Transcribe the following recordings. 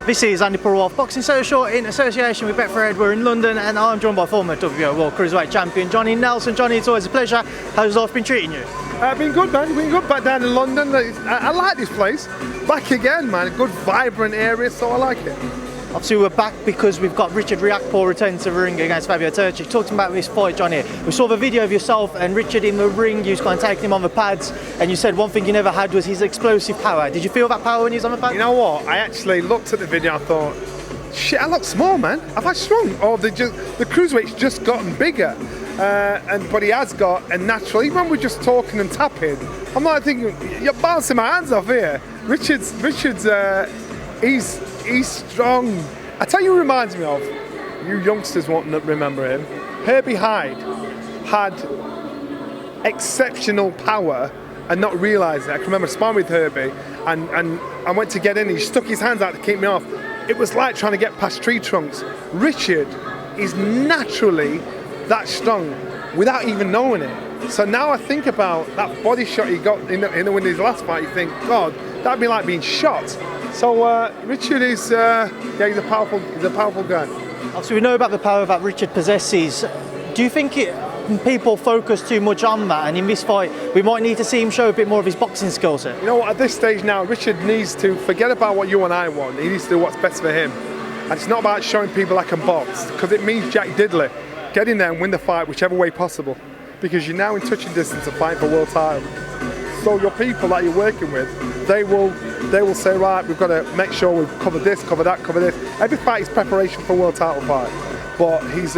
This is Andi Purewal, Boxing Social in association with Betfred. We're in London and I'm joined by former WBO World Cruiserweight Champion Johnny Nelson. Johnny, it's always a pleasure. How's life been treating you? Been good, man. Been good. Back down in London. I like this place. Back again, man. Good, vibrant area, so I like it. Obviously, we're back because we've got RIakporhe returning to the ring against RIakporhe-Turchi. Talking about this fight, Johnny. We saw the video of yourself and Richard in the ring. You was kind of taking him on the pads, and you said one thing you never had was his explosive power. Did you feel that power when he was on the pads? You know what? I actually looked at the video. I thought, shit, I look small, man. Have I strong? Or the cruiserweight's just gotten bigger. But he has got a natural. Even when we're just talking and tapping, I'm not thinking you're bouncing my hands off here. Richard's he's strong. I tell you, who reminds me of, you youngsters won't remember him. Herbie Hyde had exceptional power and not realise it. I can remember sparring with Herbie, and I went to get in. He stuck his hands out to keep me off. It was like trying to get past tree trunks. Richard is naturally that strong without even knowing it. So now I think about that body shot he got in his last fight. You think, God, that'd be like being shot. So Richard is, he's a powerful guy. Obviously, we know about the power that Richard possesses. Do you think people focus too much on that, and in this fight, we might need to see him show a bit more of his boxing skill set? You know what? At this stage now, Richard needs to forget about what you and I want. He needs to do what's best for him, and it's not about showing people I can box, because it means Jack Diddley. Get in there and win the fight whichever way possible, because you're now in touching distance of fighting for world title. So your people that you're working with, they will say, right, we've got to make sure we cover this, cover that, cover this. Every fight is preparation for a world title fight. But he's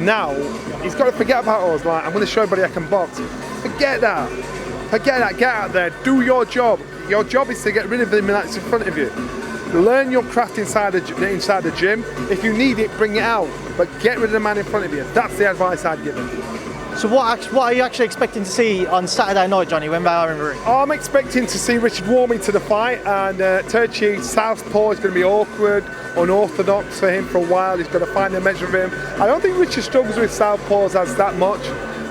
now he's got to forget about us. Like, I'm going to show everybody I can box. Forget that. Get out there. Do your job. Your job is to get rid of the man that's in front of you. Learn your craft inside the gym. If you need it, bring it out. But get rid of the man in front of you. That's the advice I'd give him. So what are you actually expecting to see on Saturday night, Johnny, when they are in the ring? I'm expecting to see Richard warm into the fight, and Turchi southpaw is going to be awkward, unorthodox for him for a while. He's got to find a measure of him. I don't think Richard struggles with southpaws as that much,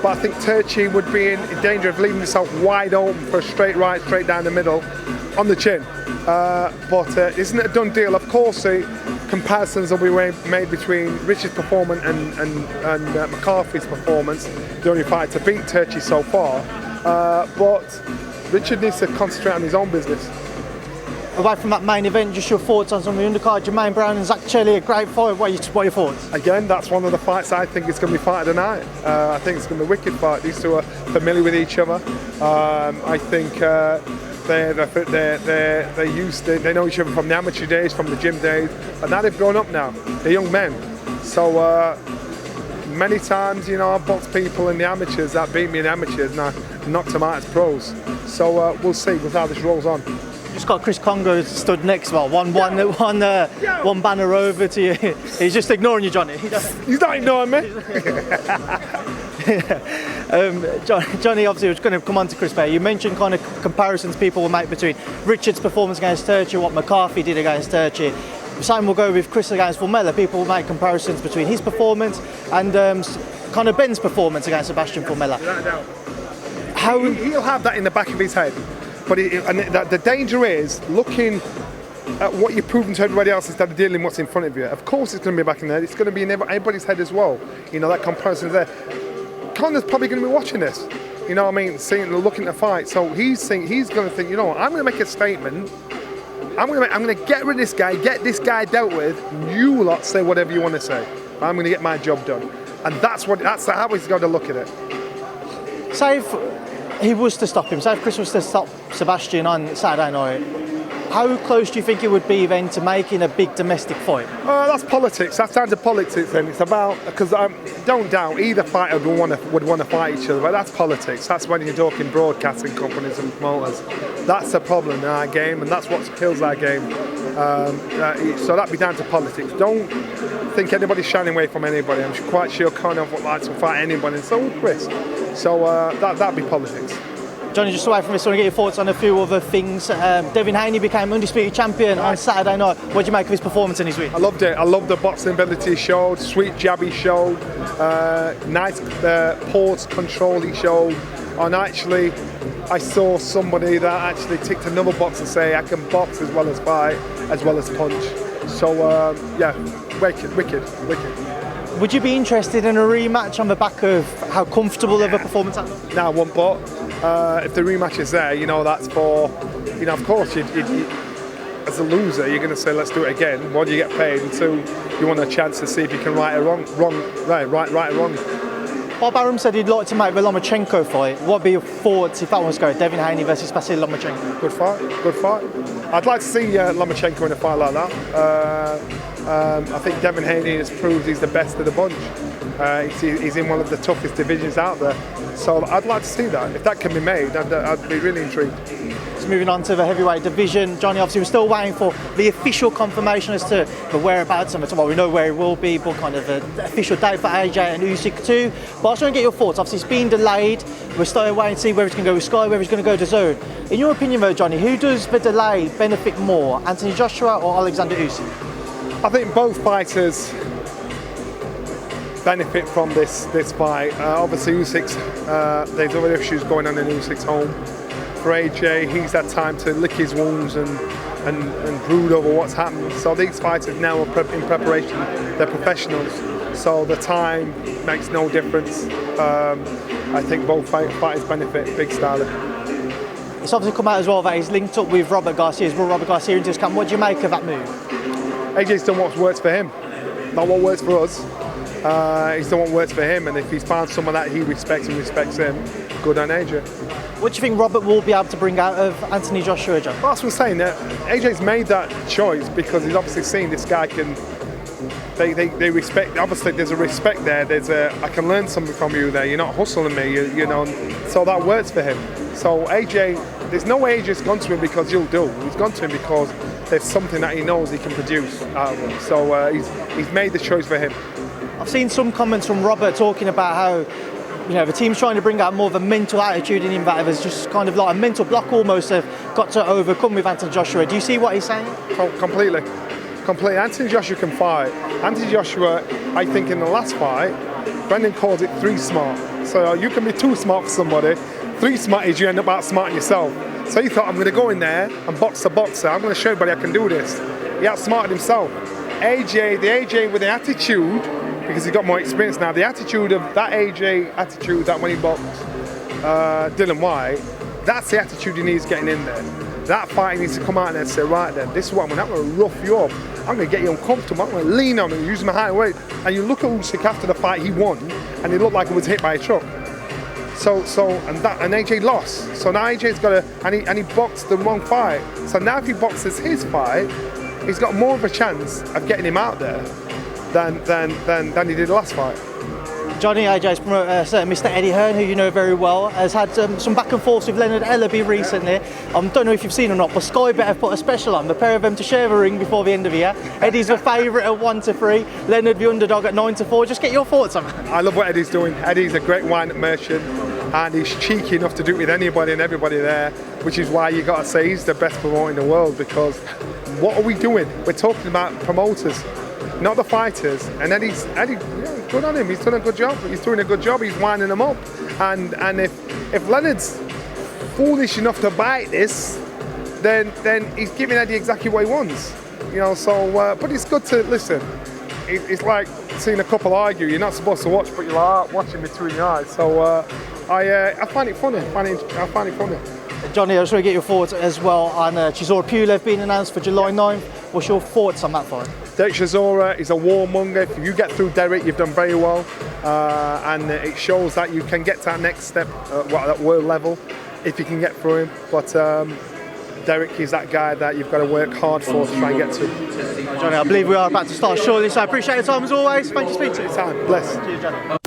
but I think Turchi would be in danger of leaving himself wide open for a straight right, straight down the middle, on the chin. But isn't it a done deal? Of course, comparisons will be made between Richard's performance and McCarthy's performance, the only fight to beat Turchi so far. But Richard needs to concentrate on his own business. Away from that main event, just your thoughts on some of the undercard, Jermaine Brown and Zach Chelly, a great fight. What are your thoughts? Again, that's one of the fights I think is going to be fight of the night. I think it's going to be a wicked fight. These two are familiar with each other. I think they know each other from the amateur days, from the gym days, and now they've grown up now. They're young men. So many times, you know, I've boxed people in the amateurs that beat me in the amateurs, and I knocked them out as pros. So we'll see with how this rolls on. Just got Chris Congo stood next, well, one banner over to you. He's just ignoring you, Johnny. He's not ignoring me. Johnny, obviously, was going to come on to Chris Bay. You mentioned kind of comparisons people will make between Richard's performance against Turchi, what McCarthy did against Turchi. The same will go with Chris against Formella. People will make comparisons between his performance and kind of Ben's performance against Sebastian Formella. He'll have that in the back of his head. But the danger is looking at what you're proving to everybody else instead of dealing with what's in front of you. Of course it's going to be back in there. It's going to be in everybody's head as well. You know, that comparison's there. Connor's probably going to be watching this. You know what I mean? Looking at the fight. So he's going to think, you know what, I'm going to make a statement. I'm going to get rid of this guy, get this guy dealt with. You lot say whatever you want to say. I'm going to get my job done. And that's how he's got to look at it. Say if he was to stop him, say if Chris was to stop Sebastian on Saturday night, how close do you think it would be then to making a big domestic fight? That's politics. That's down to politics then. It's about, because don't doubt either fighter would want to fight each other, but that's politics. That's when you're talking broadcasting companies and promoters. That's the problem in our game, and that's what kills our game. So that'd be down to politics. Don't think anybody's shining away from anybody. I'm quite sure Conor would like to fight anybody, and so would Chris. So that'd be politics. Johnny, just away from this, I want to get your thoughts on a few other things. Devin Haney became undisputed champion on Saturday night. What did you make of his performance in his win? I loved it. I loved the boxing ability he showed, sweet jab he showed, nice pause control he showed. And actually, I saw somebody that actually ticked another box and say, I can box as well as fight. as well as punch. So yeah, wicked. Would you be interested in a rematch on the back of how comfortable of a performance that was? Now, one but if the rematch is there, that's for, of course, you as a loser, you're going to say, let's do it again. One, you get paid, and two, you want a chance to see if you can right a wrong. Bob Arum said he'd like to make the Lomachenko fight. What would be your thoughts if that was going? Devin Haney versus Vasyl Lomachenko. Good fight. I'd like to see Lomachenko in a fight like that. I think Devin Haney has proved he's the best of the bunch. He's in one of the toughest divisions out there. So I'd like to see that. If that can be made, I'd be really intrigued. So moving on to the heavyweight division, Johnny, obviously we're still waiting for the official confirmation as to the whereabouts and we know where he will be, but kind of an official date for AJ and Usyk too. But I just want to get your thoughts. Obviously it's been delayed. We're still waiting to see where he's going to go with Sky, where he's going to go to Zone. In your opinion though, Johnny, who does the delay benefit more, Anthony Joshua or Alexander Usyk? I think both fighters benefit from this fight. Obviously Usyk's, there's other issues going on in Usyk's home. For AJ, he's had time to lick his wounds and brood over what's happened. So these fighters now are in preparation. They're professionals, so the time makes no difference. I think both fighters benefit big style. It's obviously come out as well that he's linked up with Robert Garcia, as well. Robert Garcia into his camp. What do you make of that move? AJ's done what works for him, not what works for us. He's done what works for him, and if he's found someone that he respects and respects him, good on AJ. What do you think Robert will be able to bring out of Anthony Joshua, John? Well, that's what I'm saying. AJ's made that choice because he's obviously seen this guy can. They respect. Obviously, there's a respect there. I can learn something from you there. You're not hustling me, you know. So that works for him. So AJ, there's no way AJ's gone to him because you'll do. He's gone to him because there's something that he knows he can produce out of him. So he's made the choice for him. I've seen some comments from Robert talking about how, the team's trying to bring out more of a mental attitude in him, that there's just kind of like a mental block almost they've got to overcome with Anthony Joshua. Do you see what he's saying? Completely. Anthony Joshua can fight. Anthony Joshua, I think in the last fight, Brendan calls it 3 smart. So you can be too smart for somebody. 3 smart is you end up outsmarting yourself. So he thought, I'm going to go in there and box the boxer. I'm going to show everybody I can do this. He outsmarted himself. The AJ with the attitude, because he's got more experience now, the attitude of that AJ attitude that when he boxed Dylan White, that's the attitude he needs getting in there. That fight needs to come out and say, right then, this is what I'm going to rough you up. I'm going to get you uncomfortable. I'm going to lean on you, use my height weight. And you look at Usyk after the fight, he won, and he looked like he was hit by a truck. And AJ lost. So now AJ's got and he boxed the wrong fight. So now if he boxes his fight, he's got more of a chance of getting him out there than he did the last fight. Johnny, AJ's promoter, Mr. Eddie Hearn, who you know very well, has had some back and forth with Leonard Ellaby recently. I don't know if you've seen or not, but Sky Bet have put a special on, the pair of them to share the ring before the end of the year. Eddie's the favourite at 1-3, Leonard the underdog at 9-4. Just get your thoughts on that. I love what Eddie's doing. Eddie's a great wine merchant, and he's cheeky enough to do it with anybody and everybody there, which is why you got to say he's the best promoter in the world, because what are we doing? We're talking about promoters, not the fighters. And Eddie, good on him. He's done a good job. He's doing a good job. He's winding them up. And if Leonard's foolish enough to bite this, then he's giving Eddie exactly what he wants. So but it's good to listen. It's like seeing a couple argue. You're not supposed to watch, but you're like watching between your eyes. So I find it funny. I find it funny. Johnny, I just want to get your thoughts as well on Chisora Pulev being announced for July 9th. What's your thoughts on that fight? Derek Chisora is a warmonger. If you get through Derek, you've done very well. And it shows that you can get to that next step at world level if you can get through him. But Derek is that guy that you've got to work hard for to try and get to. Johnny, I believe we are about to start shortly, so I appreciate your time as always. Thank you for speaking to me. Bless. Cheers, Johnny.